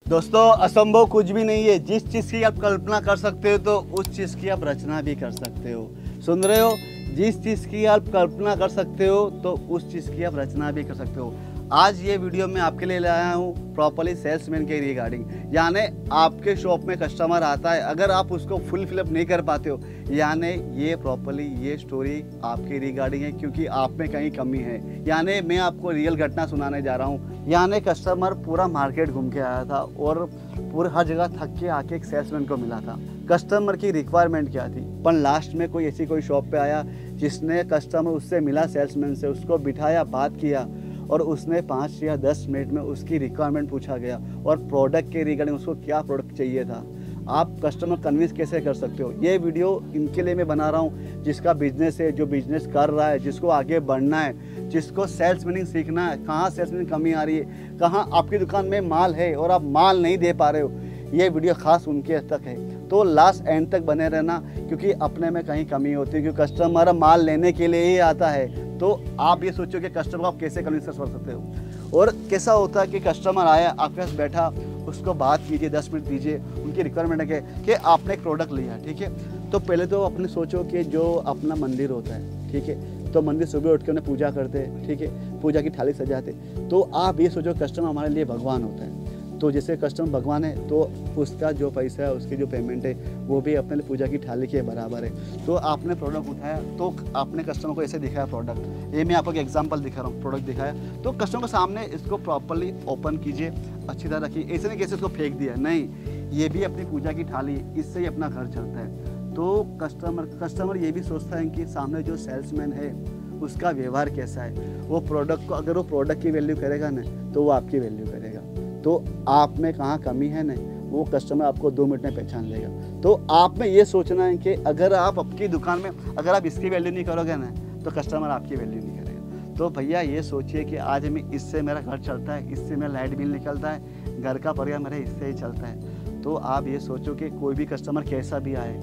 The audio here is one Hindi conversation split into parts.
दोस्तों असंभव कुछ भी नहीं है। जिस चीज़ की आप कल्पना कर सकते हो तो उस चीज़ की आप रचना भी कर सकते हो। सुन रहे हो? जिस चीज़ की आप कल्पना कर सकते हो तो उस चीज़ की आप रचना भी कर सकते हो। आज ये वीडियो मैं आपके लिए लाया हूँ प्रॉपर्ली सेल्समैन के रिगार्डिंग। यानी आपके शॉप में कस्टमर आता है, अगर आप उसको फुल फिलअप नहीं कर पाते हो, यानी ये प्रॉपर्ली ये स्टोरी आपके रिगार्डिंग है, क्योंकि आप में कहीं कमी है। यानी मैं आपको रियल घटना सुनाने जा रहा हूँ। यानी कस्टमर पूरा मार्केट घूम के आया था और पूरे हर जगह थक के आके एक सेल्समैन को मिला था। कस्टमर की रिक्वायरमेंट क्या थी, पर लास्ट में कोई ऐसी कोई शॉप पे आया जिसने कस्टमर उससे मिला, सेल्समैन से उसको बिठाया, बात किया और उसने 5 या 10 मिनट में उसकी रिक्वायरमेंट पूछा गया और प्रोडक्ट के रिगार्डिंग उसको क्या प्रोडक्ट चाहिए था। आप कस्टमर कन्विंस कैसे कर सकते हो, ये वीडियो इनके लिए मैं बना रहा हूँ जिसका बिजनेस है, जो बिजनेस कर रहा है, जिसको आगे बढ़ना है, जिसको सेल्स मीनिंग सीखना है, कहाँ सेल्स मीनिंग कमी आ रही है, कहाँ आपकी दुकान में माल है और आप माल नहीं दे पा रहे हो। ये वीडियो खास उनके तक है, तो लास्ट एंड तक बने रहना, क्योंकि अपने में कहीं कमी होती है, क्योंकि कस्टमर माल लेने के लिए ही आता है। तो आप ये सोचो कि कस्टमर को आप कैसे कन्विंस कर सकते हो। और कैसा होता है कि कस्टमर आया आपके पास बैठा, उसको बात कीजिए, 10 मिनट दीजिए, उनकी रिक्वायरमेंट है कि आपने एक प्रोडक्ट लिया, ठीक है। तो पहले तो अपने सोचो कि जो अपना मंदिर होता है, ठीक है, तो मंदिर सुबह उठ के उन्हें पूजा करते हैं, ठीक है, पूजा की थाली सजाते। तो आप ये सोचो कस्टमर हमारे लिए भगवान होता है। तो जैसे कस्टमर भगवान है तो उसका जो पैसा है, उसकी जो पेमेंट है, वो भी अपने लिए पूजा की थाली के बराबर है। तो आपने प्रोडक्ट उठाया तो आपने कस्टमर को ऐसे दिखाया प्रोडक्ट, ये मैं आपको एक एग्जांपल दिखा रहा हूँ। प्रोडक्ट दिखाया तो कस्टमर के सामने इसको प्रॉपर्ली ओपन कीजिए, अच्छी तरह रखिए, ऐसे नहीं कैसे इसको फेंक दिया, नहीं, ये भी अपनी पूजा की थाली है, इससे ही अपना घर चलता है। तो कस्टमर ये भी सोचता है कि सामने जो सेल्समैन है उसका व्यवहार कैसा है, वो प्रोडक्ट को, अगर वो प्रोडक्ट की वैल्यू करेगा ना तो वो आपकी वैल्यू करेगा। तो आप में कहाँ कमी है ना, वो कस्टमर आपको 2 मिनट में पहचान लेगा। तो आप में ये सोचना है कि अगर आप आपकी दुकान में अगर आप इसकी वैल्यू नहीं करोगे ना तो कस्टमर आपकी वैल्यू नहीं करेगा। तो भैया ये सोचिए कि आज मैं इससे मेरा घर चलता है, इससे मेरा लाइट बिल निकलता है, घर का परिवार मेरा इससे ही चलता है। तो आप ये सोचो कि कोई भी कस्टमर कैसा भी आए,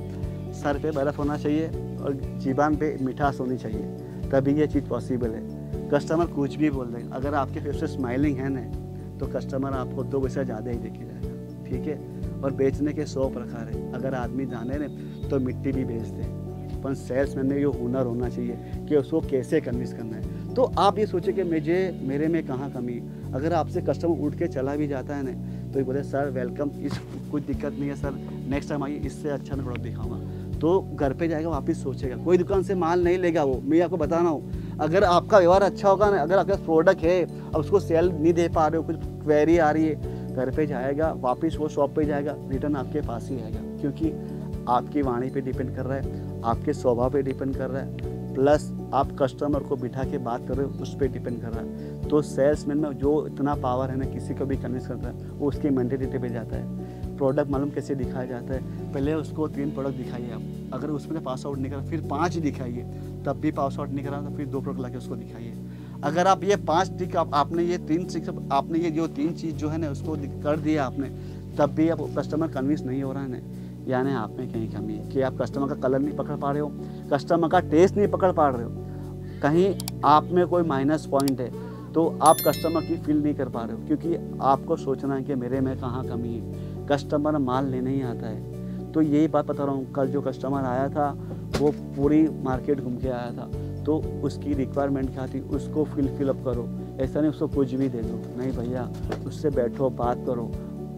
सर पे बर्फ़ होना चाहिए और जीबान पे मिठास होनी चाहिए, तभी ये चीज़ पॉसिबल है। कस्टमर कुछ भी बोल देगा, अगर आपके फेस से स्माइलिंग है ना तो कस्टमर आपको 2 पैसा ज़्यादा ही देखे जाएगा, ठीक है। और बेचने के 100 प्रकार है, अगर आदमी जाने ने तो मिट्टी भी बेच दे, पर सेल्समैन में ये हुनर होना चाहिए कि उसको कैसे कन्विंस करना है। तो आप ये सोचिए कि मेरे में कहाँ कमी। अगर आपसे कस्टमर उठ के चला भी जाता है ना तो ये बोले सर वेलकम, इस कुछ दिक्कत नहीं है सर, नेक्स्ट टाइम आइए, इससे अच्छा मैं प्रोडक्ट दिखाऊंगा। तो घर पे जाएगा, वापस सोचेगा, कोई दुकान से माल नहीं लेगा। वो मैं आपको बता रहा हूँ, अगर आपका व्यवहार अच्छा होगा ना, अगर आपके पास प्रोडक्ट है अब उसको सेल नहीं दे पा रहे हो, कुछ क्वेरी आ रही है, घर पे जाएगा, वापस वो शॉप पे जाएगा, रिटर्न आपके पास ही आएगा, क्योंकि आपकी वाणी पे डिपेंड कर रहा है, आपके स्वभाव पे डिपेंड कर रहा है, प्लस आप कस्टमर को बिठा के बात कर रहे हो उस पर डिपेंड कर रहा है। तो सेल्समैन में जो इतना पावर है ना, किसी को भी कन्विंस करता है, वो उसकी मेंटेलिटी पे जाता है। प्रोडक्ट मालूम कैसे दिखाया जाता है, पहले उसको 3 प्रोडक्ट दिखाइए आप, अगर उसमें पास आउट नहीं करा फिर 5 दिखाइए, तब भी पास आउट नहीं करा तो फिर 2 प्रोडक्ट ला के उसको दिखाइए। अगर आप ये 5 टिक आपने ये 3 चीज आपने ये जो 3 चीज़ जो है ना उसको कर दिया आपने, तब भी अब कस्टमर कन्विंस नहीं हो रहा है ना, यानी आप में कहीं कमी है कि आप कस्टमर का कलर नहीं पकड़ पा रहे हो, कस्टमर का टेस्ट नहीं पकड़ पा रहे हो, कहीं आप में कोई माइनस पॉइंट है, तो आप कस्टमर की फील नहीं कर पा रहे हो, क्योंकि आपको सोचना है कि मेरे में कहाँ कमी है। कस्टमर माल लेने ही आता है। तो यही बात बता रहा हूँ, कल जो कस्टमर आया था वो पूरी मार्केट घूम के आया था, तो उसकी रिक्वायरमेंट क्या थी उसको फिलअप करो, ऐसा नहीं उसको कुछ भी दे दो, नहीं भैया, उससे बैठो, बात करो,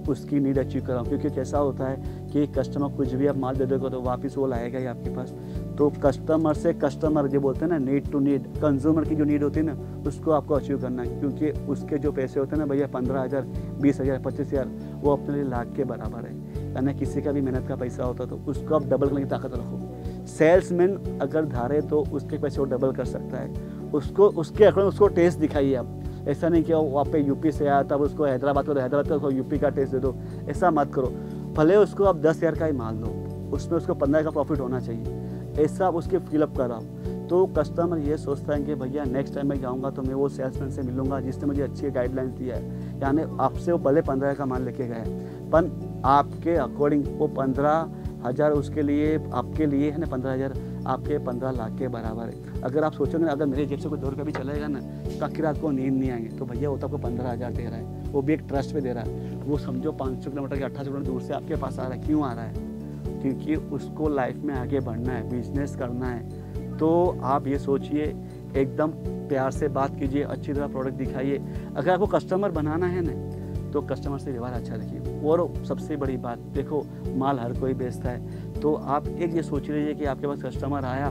उसकी नीड अचीव कराओ। क्योंकि कैसा होता है कि कस्टमर कुछ भी आप माल दे दोगे तो वापस वो लाएगा ही आपके पास। तो कस्टमर से कस्टमर जो बोलते हैं ना, नीड टू नीड, कंज्यूमर की जो नीड होती है ना उसको आपको अचीव करना है, क्योंकि उसके जो पैसे होते हैं ना भैया 15,000, 20,000, 25,000, वो अपने लिए लाख के बराबर है। यानी किसी का भी मेहनत का पैसा होता तो उसको आप डबल करने की ताकत रखो। सेल्समैन अगर धारे तो उसके पैसे वो डबल कर सकता है, उसको उसके अकॉर्डिंग उसको टेस्ट दिखाइए आप। ऐसा नहीं कि वो आप पे यूपी से आया तब उसको हैदराबाद का यूपी का टेस्ट दे दो, ऐसा मत करो। भले उसको आप 10,000 का ही माल दो, उसमें उसको 15 का प्रॉफिट होना चाहिए, ऐसा आप उसके फिलअप कराओ। तो कस्टमर ये सोचता है कि भैया नेक्स्ट टाइम मैं जाऊँगा तो मैं वो सेल्समैन से मिलूंगा जिसने मुझे अच्छी गाइडलाइंस दिया है। यानी आपसे वो भले 15 का माल लेके गए, पर आपके अकॉर्डिंग वो 15,000 उसके लिए आपके लिए है ना, 15,000 आपके 15 लाख के बराबर है। अगर आप सोचोगे ना अगर मेरे जेब से कोई 2 रुपये भी चलेगा ना तो आखिर रात को नींद नहीं आएंगे, तो भैया वो तो आपको 15,000 दे रहा है, वो भी एक ट्रस्ट पे दे रहा है। वो समझो 500 किलोमीटर या 1800 किलोमीटर दूर से आपके पास आ रहा है। क्यों आ रहा है? क्योंकि उसको लाइफ में आगे बढ़ना है, बिजनेस करना है। तो आप ये सोचिए, एकदम प्यार से बात कीजिए, अच्छी तरह प्रोडक्ट दिखाइए। अगर आपको कस्टमर बनाना है ना, तो कस्टमर से व्यवहार अच्छा रखिए। और सबसे बड़ी बात, देखो माल हर कोई बेचता है, तो आप एक ये सोच लीजिए कि आपके पास कस्टमर आया,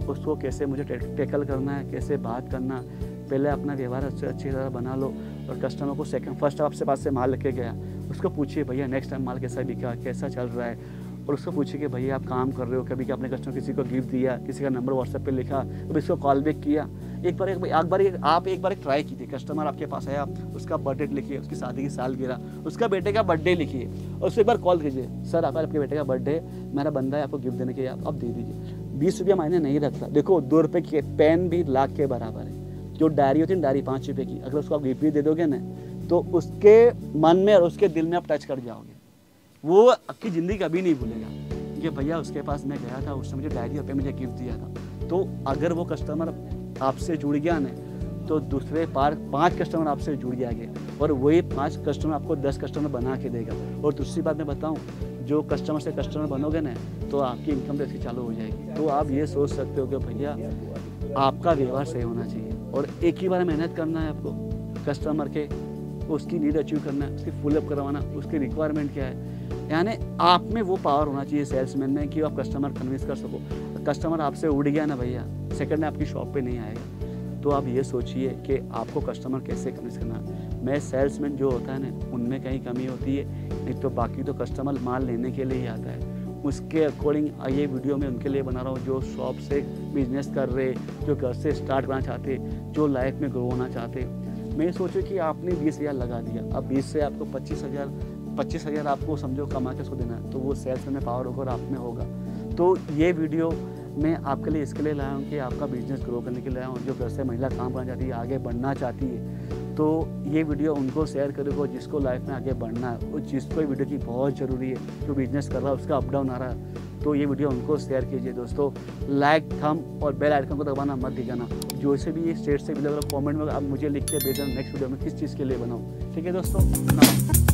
उसको कैसे मुझे टैकल करना है, कैसे बात करना। पहले अपना व्यवहार अच्छी तरह बना लो। और कस्टमर को फर्स्ट आपसे पास से माल लेके गया, उसको पूछिए भैया नेक्स्ट टाइम माल कैसा बिका, कैसा चल रहा है। और उसको पूछिए कि भैया आप काम कर रहे हो, कभी आपने कस्टमर किसी को गिफ्ट दिया, किसी का नंबर व्हाट्सएप पे लिखा, कभी इसको कॉल बैक किया। आप एक बार ट्राई कीजिए। कस्टमर आपके पास आया, उसका बर्थडे लिखिए, उसकी शादी की सालगिरह, उसका बेटे का बर्थडे लिखिए और उसको एक बार कॉल कीजिए, सर आपके बेटे का बर्थडे, मेरा बंदा है, आपको गिफ्ट देने के लिए आप दे दीजिए। 20 रुपया मायने नहीं रखता। देखो 2 रुपये की पेन भी लाख के बराबर है। जो डायरी होती है ना, डायरी 5 रुपये की, अगर उसको आप गिफ्ट भी दे दोगे ना, तो उसके मन में और उसके दिल में आप टच कर जाओगे। वो आपकी ज़िंदगी कभी नहीं भूलेगा कि भैया उसके पास मैं गया था, उसने मुझे डायरी और मुझे गिफ्ट दिया था। तो अगर वो कस्टमर आपसे जुड़ गया ना, तो दूसरे 5 कस्टमर आपसे जुड़ जाएंगे और वही 5 कस्टमर आपको 10 कस्टमर बना के देगा। और दूसरी बात मैं बताऊं, जो कस्टमर से कस्टमर बनोगे ना, तो आपकी इनकम तो इसकी चालू हो जाएगी। तो आप ये सोच सकते हो कि भैया आपका व्यवहार सही होना चाहिए और एक ही बार मेहनत करना है आपको। कस्टमर के उसकी नीड अचीव करना है, उसकी फुल अप करवाना, उसकी रिक्वायरमेंट क्या है, यानी आप में वो पावर होना चाहिए सेल्समैन में कि आप कस्टमर कन्विंस कर सको। कस्टमर आपसे उड़ गया ना भैया, सेकंड में आपकी शॉप पे नहीं आएगा। तो आप ये सोचिए कि आपको कस्टमर कैसे कन्विंस करना है। मैं सेल्समैन जो होता है ना, उनमें कहीं कमी होती है, नहीं तो बाकी तो कस्टमर माल लेने के लिए ही आता है। उसके अकॉर्डिंग ये वीडियो मैं उनके लिए बना रहा हूँ जो शॉप से बिजनेस कर रहे, जो घर से स्टार्ट करना चाहते, जो लाइफ में ग्रो होना चाहते। मैं सोचूं कि आपने 20,000 लगा दिया, अब 20 से आपको 25,000 आपको समझो कमा के उसको देना है, तो वो सेल्स में पावर होगा और आप में होगा। तो ये वीडियो मैं आपके लिए इसके लिए लाया हूँ कि आपका बिजनेस ग्रो करने के लिए लाया हूँ। जो घर से महिला काम करना चाहती है, आगे बढ़ना चाहती है, तो ये वीडियो उनको शेयर करेगा जिसको लाइफ में आगे बढ़ना है और जिसको ये वीडियो की बहुत ज़रूरी है। जो बिजनेस कर रहा है उसका अप डाउन आ रहा है, तो ये वीडियो उनको शेयर कीजिए दोस्तों। लाइक, थम और बेल आइकन को दबाना मत भूलिएगा। जो से भी ये स्टेट से वीडियो कमेंट में आप मुझे लिख के भेजना नेक्स्ट वीडियो में किस चीज़ के लिए बनाऊँ। ठीक है दोस्तों, नमस्कार।